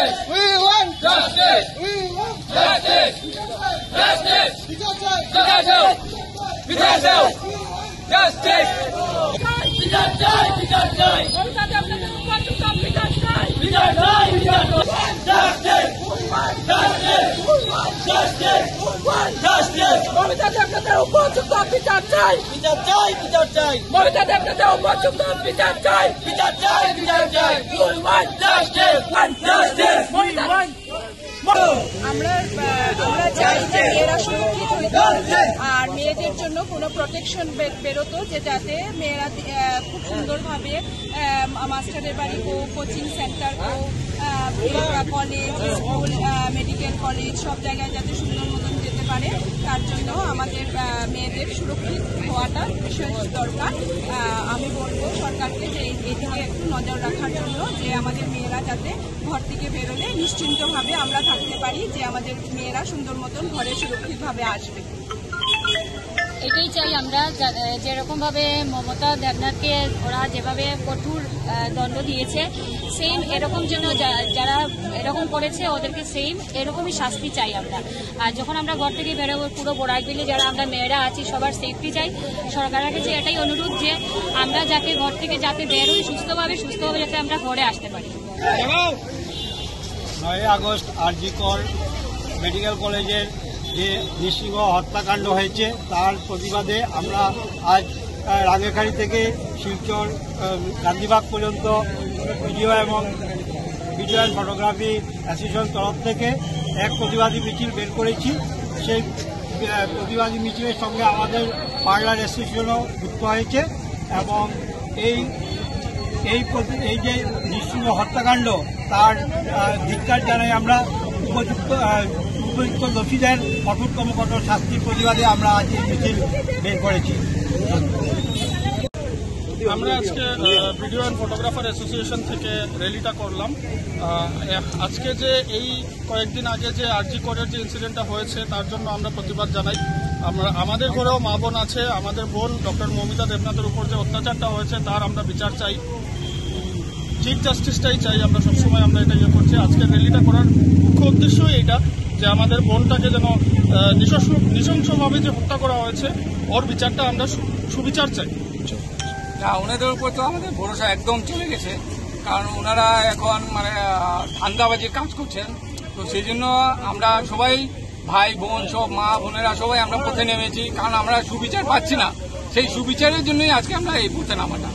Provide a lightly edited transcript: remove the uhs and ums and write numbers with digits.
We want justice. We want justice. Justice. Justice. Justice. আমরা চাই যে মেয়েরা সুরক্ষিত হইতে আর মেয়েদের জন্য কোনো প্রোটেকশন বেরোতো যে যাতে মেয়েরা খুব সুন্দরভাবে মাস্টারের বাড়ি হোক, কোচিং সেন্টার হোক, কলেজ, স্কুল, মেডিকেল কলেজ সব জায়গায় যাতে সুন্দর মতন যেতে পারে, তার জন্য আমাদের মেয়েদের সুরক্ষিত হওয়াটা বিশেষ দরকার। আমি বলবো সরকারকে যে এদিকে একটু নজর রাখার জন্য, যে আমাদের মেয়েরা যাতে ঘর থেকে বেরোলে নিশ্চিন্তভাবে আমরা থাকতে পারি, যে আমাদের মেয়েরা সুন্দর মতন ঘরে সুরক্ষিতভাবে আসবে। এটাই চাই আমরা, যেরকম ভাবে মমতা দেবনাথকে ওরা যেভাবে কঠোর দণ্ড দিয়েছে, সেম এরকম যেন যারা এরকম করেছে ওদেরকে সেম এরকমই শাস্তি চাই আমরা। আর যখন আমরা ঘর থেকে বেরোবো, পুরো বরাকবিলে যারা আমরা মেয়েরা আছি সবার সেফটি চাই। সরকারের কাছে এটাই অনুরোধ যে আমরা যাতে ঘর থেকে যাতে বেরোই সুস্থভাবে যাতে আমরা ঘরে আসতে পারি। 9 আগস্ট RG কর মেডিকেল কলেজের যে নৃশংস হত্যাকাণ্ড হয়েছে তার প্রতিবাদে আমরা আজ রাঙ্গিখাড়ি থেকে শিলচর গান্ধীবাগ পর্যন্ত ভিডিও অ্যান্ড ফটোগ্রাফি অ্যাসোসিয়েশন তরফ থেকে এক প্রতিবাদী মিছিল বের করেছি। সেই প্রতিবাদী মিছিলের সঙ্গে আমাদের পার্লার অ্যাসোসিয়েশনও যুক্ত হয়েছে এবং এই যে নৃশংস হত্যাকাণ্ড তার ধিক্কার জানাই আমরা। উপযুক্ত দোষীদের কঠোর শাস্তির প্রতিবাদে আমরা আজ এই মিছিল বের করেছি। আমরা আজকে ভিডিও অ্যান্ড ফটোগ্রাফার অ্যাসোসিয়েশন থেকে র্যালিটা করলাম। আজকে যে এই কয়েকদিন আগে যে RG করের যে ইনসিডেন্টটা হয়েছে তার জন্য আমরা প্রতিবাদ জানাই। আমাদের ঘরেও মা বোন আছে, আমাদের বোন ডক্টর মৌমিতা দেবনাথের উপর যে অত্যাচারটা হয়েছে তার আমরা বিচার চাই, চিফ জাস্টিসটাই চাই। আমরা সবসময় আমরা এটা ইয়ে করছি। আজকে র্যালিটা করার মুখ্য উদ্দেশ্যই এইটা যে আমাদের বোনটাকে যেন নৃশংসভাবে যে হত্যা করা হয়েছে ওর বিচারটা আমরা সুবিচার চাই। না, ওনাদের উপর তো আমাদের ভরসা একদম চলে গেছে, কারণ ওনারা এখন ধান্দাবাজির কাজ করছেন। তো সেই জন্য আমরা সবাই ভাই বোন সব মা বোনেরা সবাই আমরা পথে নেমেছি, কারণ আমরা সুবিচার পাচ্ছি না। সেই সুবিচারের জন্যই আজকে আমরা এই পথে নামাটা।